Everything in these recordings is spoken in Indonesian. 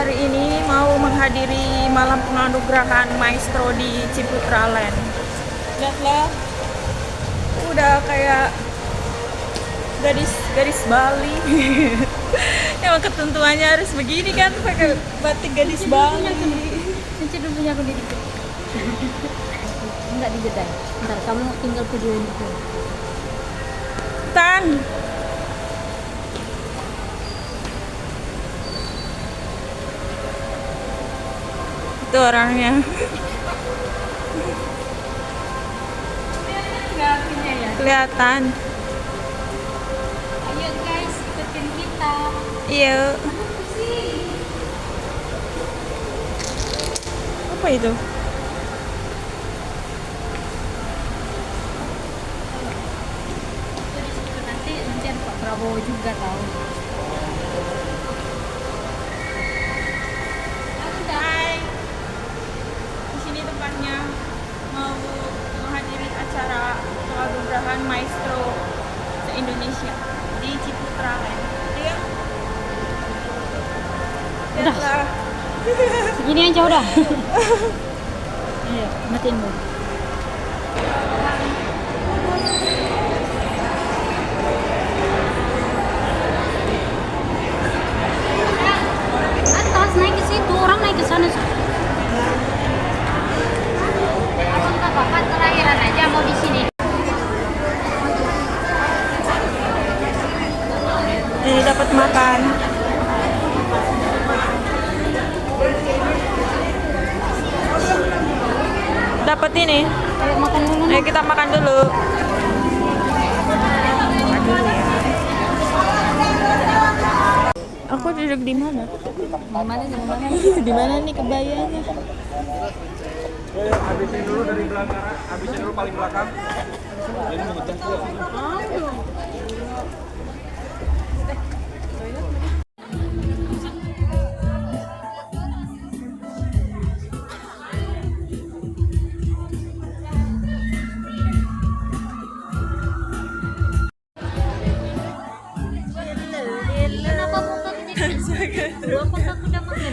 hari ini mau menghadiri malam penganugerahan Maestro di Ciputra Land. Lihatlah, udah kayak gadis Bali. Emang ketentuannya harus begini kan, pakai batik gadis Bali. Cincin dulu punya aku di dikit. Enggak dijeda. Ntar kamu tinggal videoin itu. Tan. Itu orangnya. Kelihatan. Ayo guys, ikutin kita. Iya. Apa itu? Nanti ada Pak Prabowo juga tahu. Hai. Di sini tempatnya mau menghadiri acara penganugerahan Maestro se-Indonesia di Ciputra Land. Iya. Udah. Lihatlah. Segini aja udah. Ayo, matiin dulu. Atas naik ke situ, orang naik ke sana. Abang nggak apa-apa, terakhiran aja mau di sini. Ini dapat makan. Dapat ini. Ayo makan dulu. Ayo kita makan dulu. Aku duduk di mana? Di mana nih kebayanya? Habisin dulu dari belakang, habisin dulu paling belakang. Ini mengejar gua. Kenapa muka gede? Gua apakah udah makan?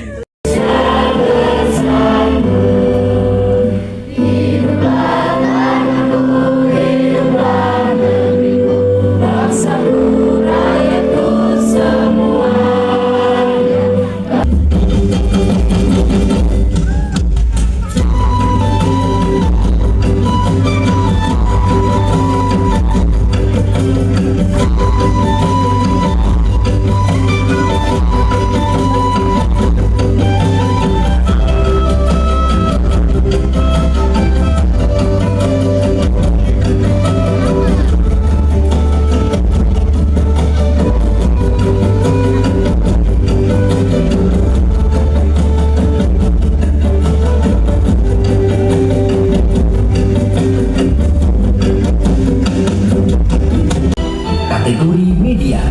Kategori media.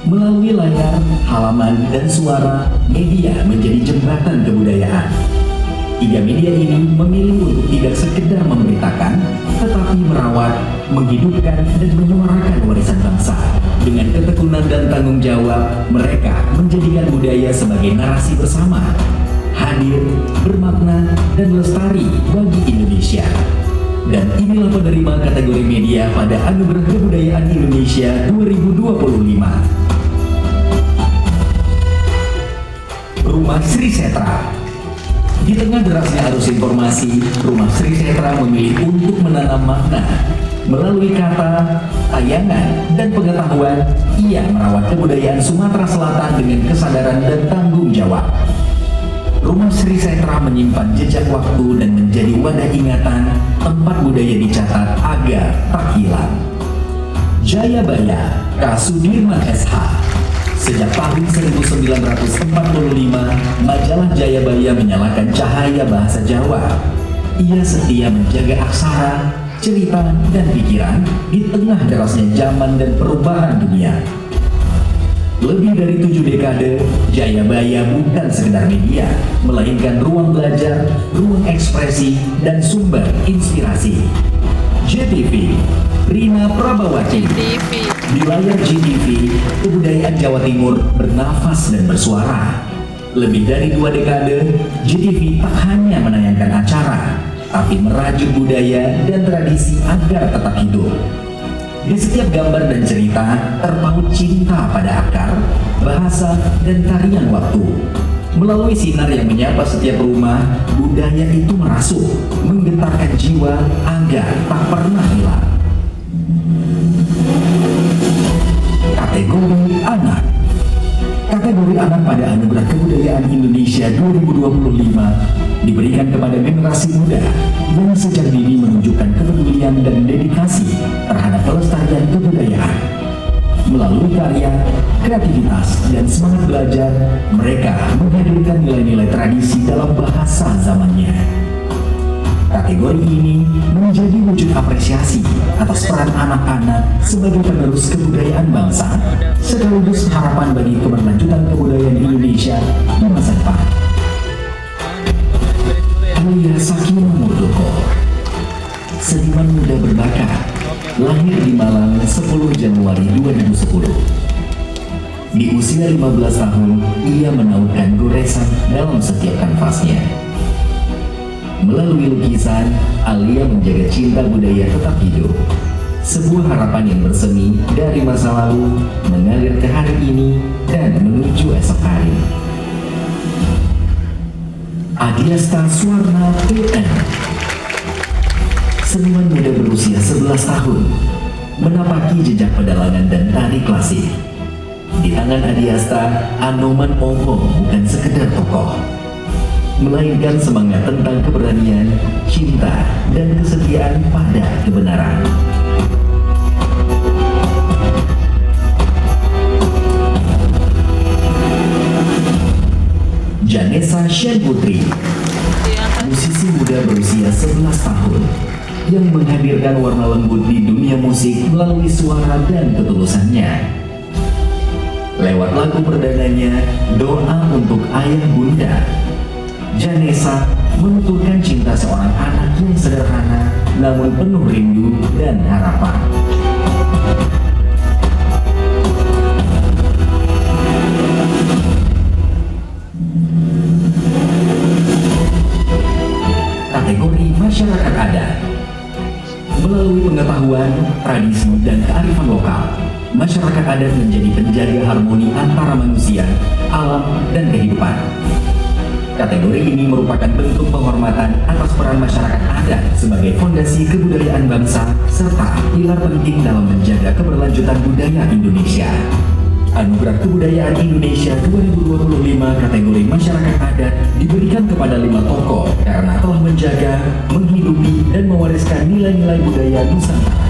Melalui layar, halaman, dan suara, media menjadi jembatan kebudayaan. Tiga media ini memilih untuk tidak sekedar memberitakan, tetapi merawat, menghidupkan, dan menyuarakan warisan bangsa. Dengan ketekunan dan tanggung jawab, mereka menjadikan budaya sebagai narasi bersama, hadir, bermakna, dan lestari bagi Indonesia. Dan inilah penerima kategori media pada Anugerah Kebudayaan Indonesia 2025. Rumah Sri Setra. Di tengah derasnya arus informasi, Rumah Sri Setra memilih untuk menanam makna. Melalui kata, tayangan, dan pengetahuan, ia merawat kebudayaan Sumatera Selatan dengan kesadaran dan tanggung jawab. Rumah Sri Setra menyimpan jejak waktu dan menjadi wadah ingatan, tempat budaya dicatat agar tak hilang. Jayabaya, K. Sudirman SH. Sejak tahun 1945, majalah Jayabaya menyalakan cahaya bahasa Jawa. Ia setia menjaga aksara, cerita, dan pikiran di tengah derasnya zaman dan perubahan dunia. Lebih dari 7 dekade, Jayabaya bukan sekedar media, melainkan ruang belajar, ruang ekspresi, dan sumber inspirasi. JTV, Rina Prabawati. Di layar JTV, kebudayaan Jawa Timur bernafas dan bersuara. Lebih dari 2 dekade, JTV tak hanya menayangkan acara, tapi merajut budaya dan tradisi agar tetap hidup. Di setiap gambar dan cerita terpaut cinta pada akar, bahasa, dan tarian waktu. Melalui sinar yang menyapa setiap rumah, budaya itu merasuk, menggetarkan jiwa agar tak pernah hilang. Kategori anak. Kategori anak pada Anugerah Kebudayaan Indonesia 2025 diberikan kepada generasi muda yang sejak dini menunjukkan kepedulian dan dedikasi terhadap pelestarian kebudayaan. Melalui karya, kreativitas, dan semangat belajar, mereka menghadirkan nilai-nilai tradisi dalam bahasa zamannya. Kategori ini menjadi wujud apresiasi atas peran anak-anak sebagai penerus kebudayaan bangsa, sekaligus harapan bagi keberlanjutan kebudayaan Indonesia di masa depan. Alia Sakinah Murdoko, seniman muda berbakat, lahir di Malang 10 Januari 2010. Di usia 15 tahun, ia menautkan goresan dalam setiap kanvasnya. Melalui lukisan, Alia menjaga cinta budaya tetap hidup. Sebuah harapan yang bersemi dari masa lalu mengalir ke hari ini dan menuju esok hari. Adiasta Swarna PN, seniman muda berusia 11 tahun, menapaki jejak pedalangan dan tari klasik. Di tangan Adiasta, Anoman Ogo bukan sekedar tokoh, melainkan semangat tentang keberanian, cinta, dan kesetiaan pada kebenaran. Janessa Shen Putri, musisi muda berusia 11 tahun, yang menghadirkan warna lembut di dunia musik melalui suara dan ketulusannya. Lewat lagu perdananya, Doa Untuk Ayah Bunda, Janessa menuturkan cinta seorang anak yang sederhana namun penuh rindu dan harapan. Kategori masyarakat adat. Melalui pengetahuan, tradisi, dan kearifan lokal, masyarakat adat menjadi penjaga harmoni antara manusia, alam, dan kehidupan. Kategori ini merupakan bentuk penghormatan atas peran masyarakat adat sebagai fondasi kebudayaan bangsa serta pilar penting dalam menjaga keberlanjutan budaya Indonesia. Anugerah Kebudayaan Indonesia 2025 kategori masyarakat adat diberikan kepada 5 tokoh karena telah menjaga, menghidupi, dan mewariskan nilai-nilai budaya Nusantara.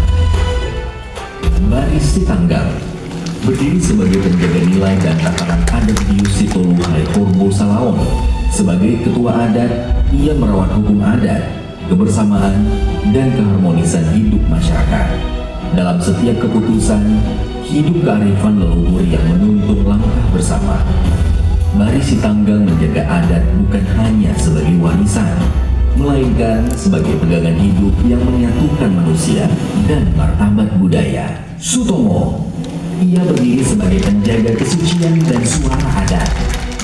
Baris Sitanggang berdiri sebagai penjaga nilai dan tatanan adat di Sitolu Haikorbo Salaon. Sebagai ketua adat, ia merawat hukum adat, kebersamaan, dan keharmonisan hidup masyarakat. Dalam setiap keputusan, hidup kearifan leluhur yang menuntun langkah bersama. Baris Sitanggang menjaga adat bukan hanya sebagai warisan, melainkan sebagai pegangan hidup yang menyatukan manusia dan martabat budaya. Sutomo, ia berdiri sebagai penjaga kesucian dan suara adat.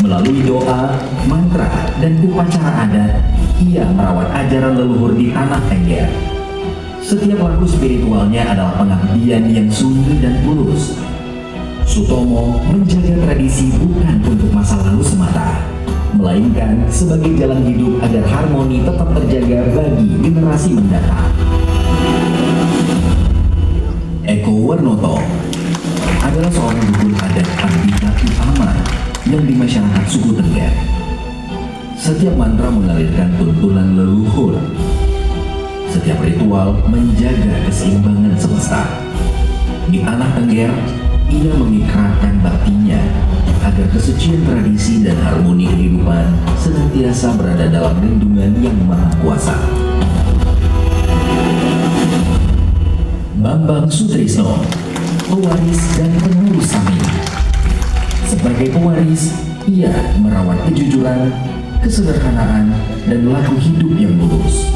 Melalui doa, mantra, dan upacara adat, ia merawat ajaran leluhur di tanah Tengger. Setiap laku spiritualnya adalah pengabdian yang sungguh dan tulus. Sutomo menjaga tradisi bukan untuk masa lalu semata, melainkan sebagai jalan hidup agar harmoni tetap terjaga bagi generasi mendatang. Eko Warnoto adalah seorang dukun adat Andika utama yang di masyarakat suku Tengger. Setiap mantra mengalirkan tuntunan leluhur. Setiap ritual menjaga keseimbangan semesta. Di tanah Tengger, ia mengikrarkan baktinya agar kesucian tradisi dan harmoni kehidupan senantiasa berada dalam lindungan yang maha kuasa. Bambang Sutrisno, pewaris dan penerus Samin. Sebagai pewaris, ia merawat kejujuran, kesederhanaan, dan laku hidup yang lurus.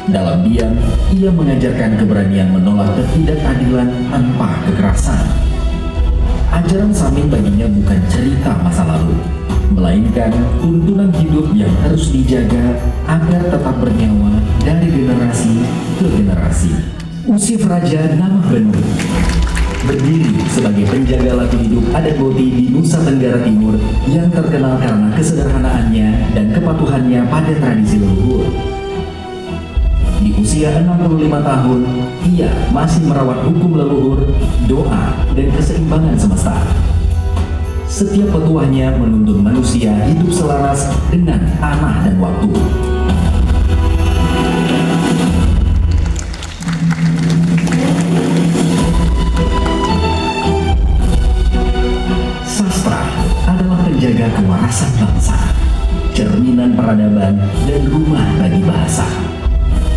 Dalam diam, ia mengajarkan keberanian menolak ketidakadilan tanpa kekerasan. Ajaran Samin baginya bukan cerita masa lalu, melainkan tuntunan hidup yang harus dijaga agar tetap bernyawa dari generasi ke generasi. Usif Raja Namah Benue berdiri sebagai penjaga laku hidup adat Boti di Nusa Tenggara Timur yang terkenal karena kesederhanaannya dan kepatuhannya pada tradisi leluhur. Di usia 65 tahun, ia masih merawat hukum leluhur, doa, dan keseimbangan semesta. Setiap petuahnya menuntun manusia hidup selaras dengan tanah dan waktu. Sastra adalah penjaga kewarasan bangsa, cerminan peradaban, dan rumah bagi bahasa.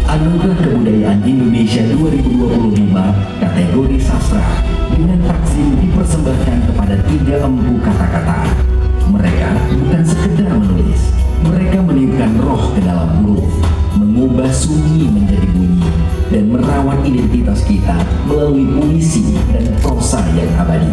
Anugerah Kebudayaan Indonesia 2025 kategori sastra dengan takzim dipersembahkan kepada 3 empu kata-kata. Mereka bukan sekedar menulis, mereka meniupkan roh ke dalam huruf, mengubah sunyi menjadi bunyi, dan merawat identitas kita melalui puisi dan prosa yang abadi.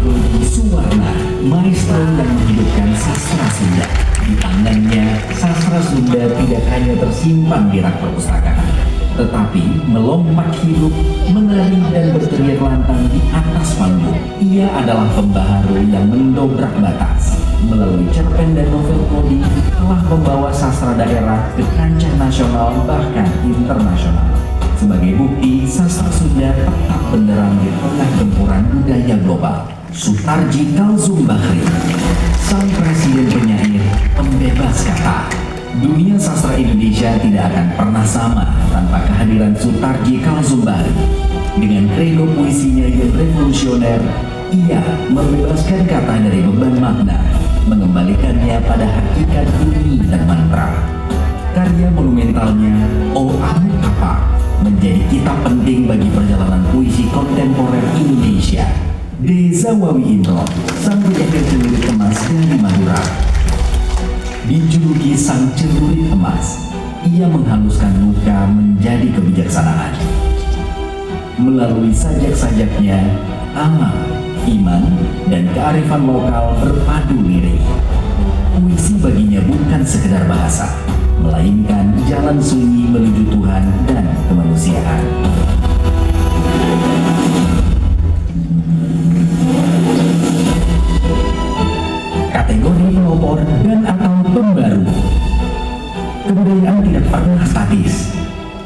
Rudi Suwarna, maestro yang menghidupkan sastra Sunda. Di tangannya, sastra Sunda tidak hanya tersimpan di rak perpustakaan, tetapi melompat hidup, menari dan berteriak lantang di atas panggung. Ia adalah pembaharu yang mendobrak batas. Melalui cerpen dan novel kodi, telah membawa sastra daerah ke kancah nasional bahkan internasional. Sebagai bukti, sastra Sunda tetap benderang di tengah gempuran budaya global. Sutarji Kalsum Bahri, sang presiden penyair, pembebas kata. Dunia sastra Indonesia tidak akan pernah sama tanpa kehadiran Sutarji Kalsum Bahri. Dengan kredo puisinya yang revolusioner, ia membebaskan kata dari beban makna, mengembalikannya pada hakikat bunyi dan mantra. Karya monumentalnya O Amu Kapak menjadi kitab penting bagi perjalanan puisi kontemporer Indonesia. Deza Wawi Indro, sang penyair celurit emas dari Madura. Dijuluki sang celurit emas, ia menghaluskan luka menjadi kebijaksanaan. Melalui sajak-sajaknya, alam, iman, dan kearifan lokal berpadu lirik. Puisi baginya bukan sekedar bahasa, melainkan jalan sunyi menuju Tuhan dan kemanusiaan. Kategori pelopor dan atau pembaru. Kebudayaan tidak pernah statis.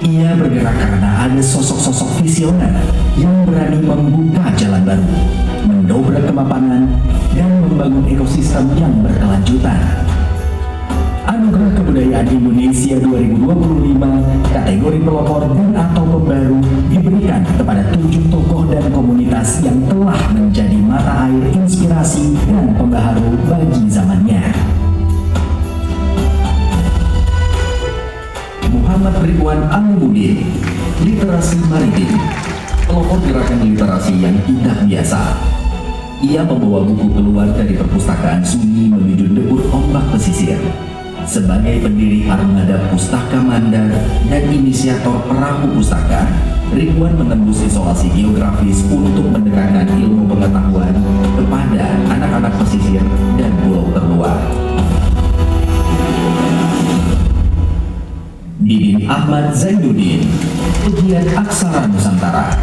Ia bergerak karena ada sosok-sosok visioner yang berani membuka jalan baru, mendobrak kemapanan, dan membangun ekosistem yang berkelanjutan. Anugerah Kebudayaan Indonesia 2025 kategori pelopor dan atau pembaru diberikan kepada 7 tokoh dan komunitas yang telah menjadi mata air inspirasi dan pembaharu bagi zamannya. Muhammad Ridwan Alimuddin, literasi maritim, pelopor gerakan literasi yang tidak biasa. Ia membawa buku keluar dari perpustakaan sunyi menuju debur ombak pesisir. Sebagai pendiri Armada Pustaka Mandar dan inisiator Perahu Pustaka, Ridwan menembus isolasi geografis untuk mendekatkan ilmu pengetahuan kepada anak-anak pesisir dan pulau terluar. Didin Ahmad Zainuddin, pegiat aksara Nusantara.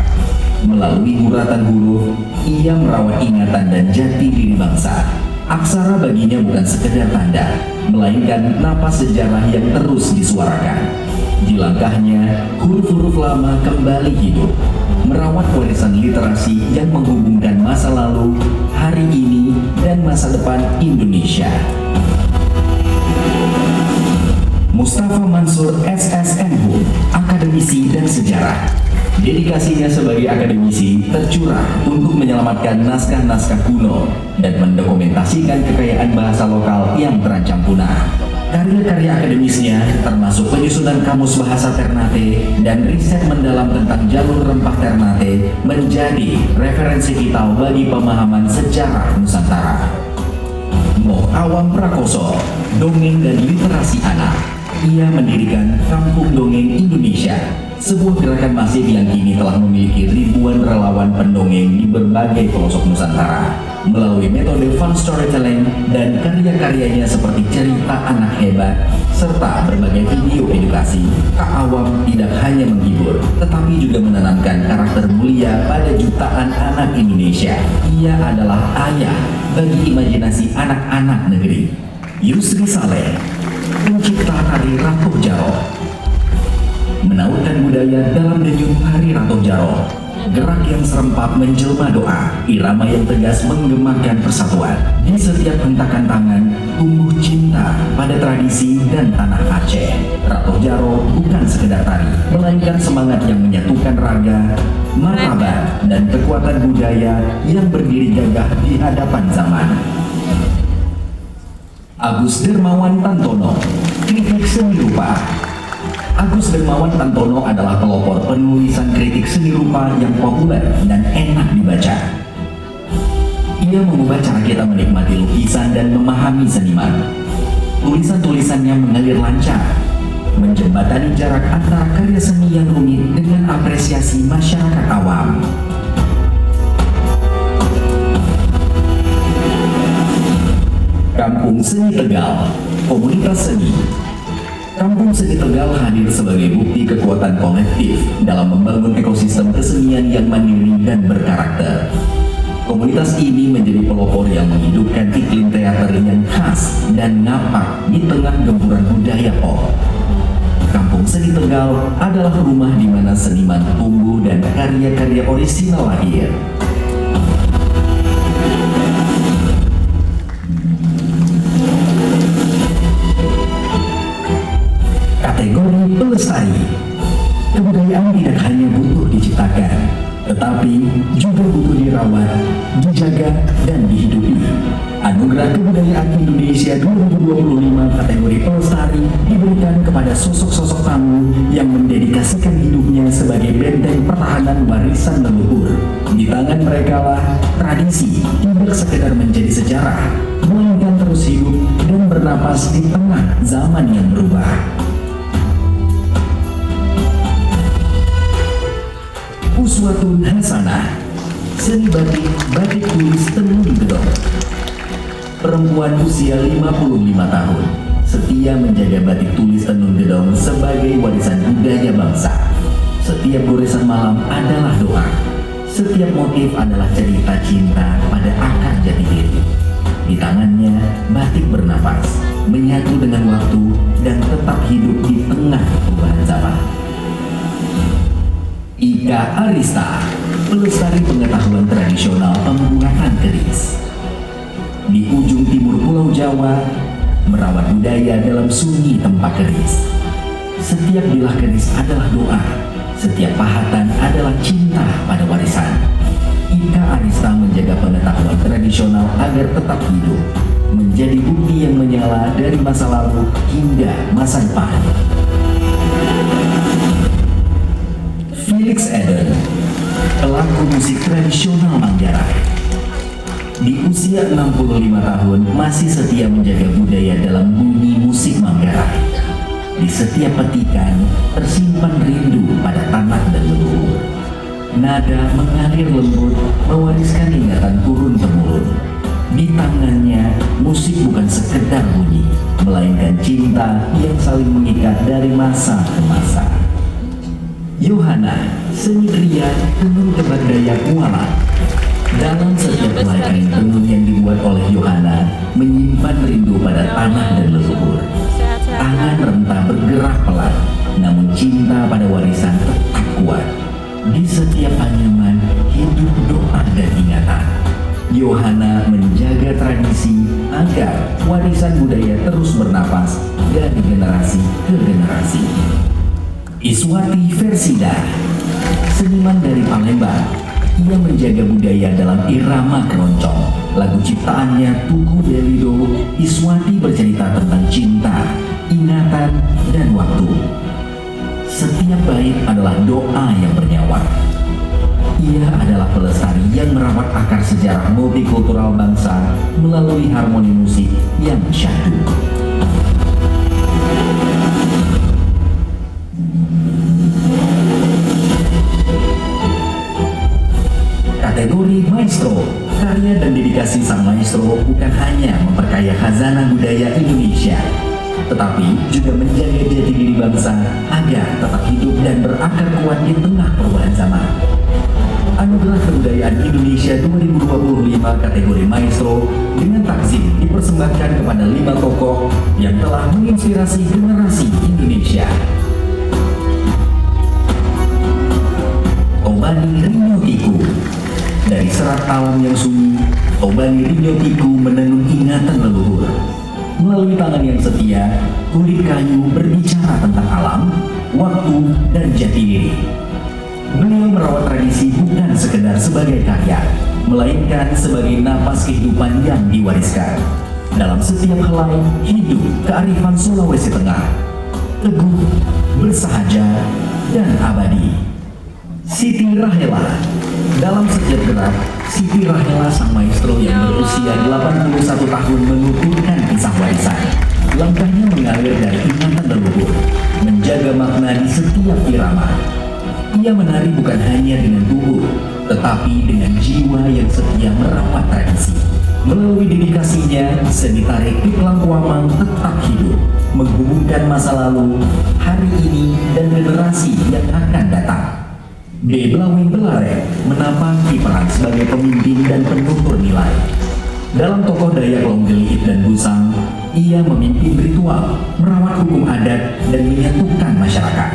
Melalui guratan huruf, ia merawat ingatan dan jati diri bangsa. Aksara baginya bukan sekedar tanda, melainkan napas sejarah yang terus disuarakan. Di langkahnya, huruf-huruf lama kembali hidup, merawat warisan literasi yang menghubungkan masa lalu, hari ini, dan masa depan Indonesia. Mustafa Mansur SSMH, akademisi dan sejarah. Dedikasinya sebagai akademisi tercurah untuk menyelamatkan naskah-naskah kuno dan mendokumentasikan kekayaan bahasa lokal yang terancam punah. Karya-karya akademisnya termasuk penyusunan kamus bahasa Ternate dan riset mendalam tentang jalur rempah Ternate menjadi referensi vital bagi pemahaman sejarah Nusantara. Moh Awam Prakoso, dongeng dan literasi anak. Ia mendirikan Kampung Dongeng Indonesia, sebuah gerakan masif yang kini telah memiliki ribuan relawan pendongeng di berbagai pelosok Nusantara. Melalui metode fun storytelling dan karya-karyanya seperti cerita anak hebat, serta berbagai video edukasi, Kak Awam tidak hanya menghibur, tetapi juga menanamkan karakter mulia pada jutaan anak Indonesia. Ia adalah ayah bagi imajinasi anak-anak negeri. Yusri Saleh, pencipta tari Ratoh Jaro, menautkan budaya dalam denyut tari Ratoh Jaro. Gerak yang serempak menjelma doa, irama yang tegas menggemakan persatuan. Di setiap hentakan tangan tumbuh cinta pada tradisi dan tanah Aceh. Ratoh Jaro bukan sekedar tari, melainkan semangat yang menyatukan raga, martabat, dan kekuatan budaya yang berdiri gagah di hadapan zaman. Agus Dermawan Tantono, kritik seni rupa. Agus Dermawan Tantono adalah pelopor penulisan kritik seni rupa yang populer dan enak dibaca. Ia mengubah cara kita menikmati lukisan dan memahami seniman. Tulisan-tulisannya mengalir lancar, menjembatani jarak antara karya seni yang rumit dengan apresiasi masyarakat awam. Kampung Seni Tegal, komunitas seni. Kampung Seni Tegal hadir sebagai bukti kekuatan kolektif dalam membangun ekosistem kesenian yang mandiri dan berkarakter. Komunitas ini menjadi pelopor yang menghidupkan iklim teater yang khas dan napak di tengah gempuran budaya pop. Kampung Seni Tegal adalah rumah di mana seniman tumbuh dan karya-karya orisinal lahir. Kategori pelestari. Kebudayaan tidak hanya butuh diciptakan, tetapi juga butuh dirawat, dijaga, dan dihidupi. Anugerah Kebudayaan Indonesia 2025 kategori pelestari diberikan kepada sosok-sosok tamu yang mendedikasikan hidupnya sebagai benteng pertahanan warisan leluhur. Di tangan mereka lah tradisi tidak sekedar menjadi sejarah, melainkan terus hidup dan bernapas di tengah zaman yang berubah. Uswatun Hasanah, seni batik tulis Tenun Gedong. Perempuan usia 55 tahun, setia menjaga batik tulis Tenun Gedong sebagai warisan budaya bangsa. Setiap goresan malam adalah doa, setiap motif adalah cerita cinta pada akar jati diri. Di tangannya, batik bernapas, menyatu dengan waktu, dan tetap hidup di tengah perubahan zaman. Ika Arista, pelestari pengetahuan tradisional pembuatan keris. Di ujung timur Pulau Jawa, merawat budaya dalam sunyi tempat keris. Setiap bilah keris adalah doa, setiap pahatan adalah cinta pada warisan. Ika Arista menjaga pengetahuan tradisional agar tetap hidup, menjadi bukti yang menyala dari masa lalu hingga masa depan. Felix Eden, pelaku musik tradisional Manggarai. Di usia 65 tahun masih setia menjaga budaya dalam bunyi musik Manggarai. Di setiap petikan tersimpan rindu pada tanah dan leluhur. Nada mengalir lembut mewariskan ingatan turun-temurun. Di tangannya musik bukan sekedar bunyi, melainkan cinta yang saling mengikat dari masa ke masa. Yohana, seni kria tenun tebak Dayak Mualat. Dalam setiap helai tenun yang dibuat oleh Yohana menyimpan rindu pada tanah dan leluhur. Tangan rentah bergerak pelan, namun cinta pada warisan tetap kuat. Di setiap anyaman hidup doa dan ingatan. Yohana menjaga tradisi agar warisan budaya terus bernapas dari generasi ke generasi. Iswati Versida, seniman dari Palembang. Ia menjaga budaya dalam irama keroncong. Lagu ciptaannya Tugu Delido, Iswati bercerita tentang cinta, ingatan, dan waktu. Setiap bait adalah doa yang bernyawa. Ia adalah pelestari yang merawat akar sejarah multikultural bangsa melalui harmoni musik yang syahdu. kategori Maestro. Karya dan dedikasi sang maestro bukan hanya memperkaya khazanah budaya Indonesia, tetapi juga menjaga jati diri bangsa agar tetap hidup dan berakar kuat di tengah perubahan zaman. Anugerah Kebudayaan Indonesia 2025 kategori Maestro dengan takzim dipersembahkan kepada 5 tokoh yang telah menginspirasi generasi Indonesia. Tobani Rinyotiku. Dari serat alam yang sunyi, Tobani Rinyotiku menenun ingatan leluhur. Melalui tangan yang setia, kulit kayu berbicara tentang alam, waktu, dan jati diri. Beliau merawat tradisi bukan sekedar sebagai karya, melainkan sebagai napas kehidupan yang diwariskan. Dalam setiap helai hidup kearifan Sulawesi Tengah, teguh, bersahaja, dan abadi. Siti Rahela. Dalam setiap gerak, Siti Rahela sang maestro yang berusia 81 tahun menuturkan kisah warisan. Langkahnya mengalir dari ingatan leluhur, menjaga makna di setiap irama. Ia menari bukan hanya dengan tubuh, tetapi dengan jiwa yang setia merawat tradisi. Melalui dedikasinya, seni tarik Piklang Kuamang tetap hidup, menghubungkan masa lalu, hari ini, dan generasi yang akan datang. B. Blawing Belare menapaki peran sebagai pemimpin dan penutur nilai. Dalam tokoh Dayak Longgeliit dan Busang, ia memimpin ritual, merawat hukum adat, dan menyatukan masyarakat.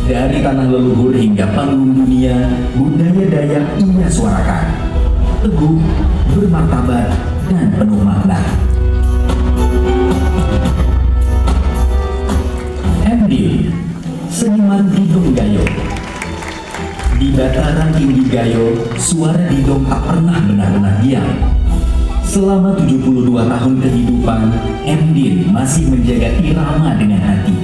Dari tanah leluhur hingga panggung dunia, budaya Dayak ia suarakan. Teguh, bermartabat, dan penuh makna. MD, seniman Didong Gayo. Di dataran tinggi Gayo, suara Didong tak pernah benar-benar diam. Selama 72 tahun kehidupan, Emdin masih menjaga irama dengan hati.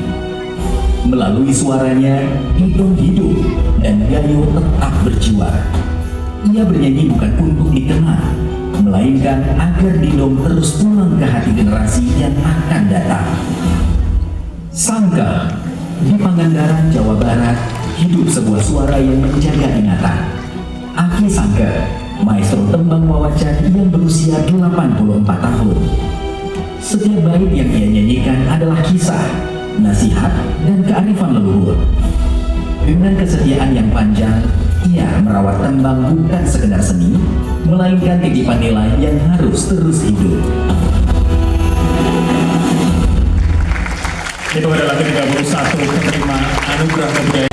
Melalui suaranya, Didong hidup dan Gayo tetap berjiwa. Ia bernyanyi bukan untuk dikenal, melainkan agar Didong terus pulang ke hati generasi yang akan datang. Sangka, di Pangandaran, Jawa Barat, hidup sebuah suara yang menjaga ingatan. Aki Sangka, maestro tembang wawacan yang berusia 84 tahun. Setiap bait yang ia nyanyikan adalah kisah, nasihat, dan kearifan leluhur. Dengan kesetiaan yang panjang, ia merawat tembang bukan sekedar seni, melainkan titipan nilai yang harus terus hidup. Itu adalah ke-31 penerima anugerah kebudayaan.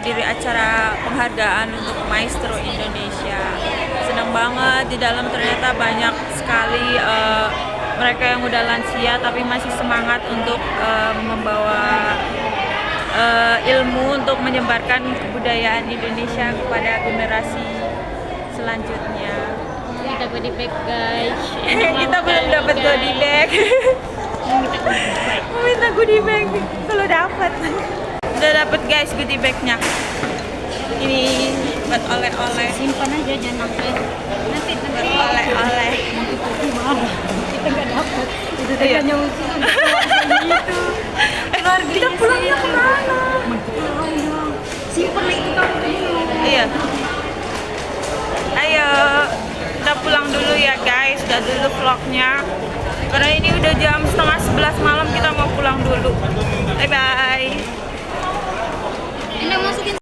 menghadiri acara penghargaan untuk Maestro Indonesia. Senang banget, di dalam ternyata banyak sekali mereka yang udah lansia tapi masih semangat untuk membawa ilmu untuk menyebarkan kebudayaan Indonesia kepada generasi selanjutnya. Kita goodie bag guys. Kita belum dapat goodie bag. Minta goodie bag kalau dapat. Udah dapat guys goodie bagnya. Ini buat oleh-oleh. Simpan aja jangan sampai nanti Buat oleh-oleh. nanti marah. Kita nggak dapat. Itu Iya. hanya usul untuk gitu. Kita pulangnya kemana? Simpan itu kamu dulu. Iya. Ayo, kita pulang dulu ya guys. Udah dulu vlognya. Karena ini udah jam 10:30 malam, kita mau pulang dulu. Bye bye. Ini masukin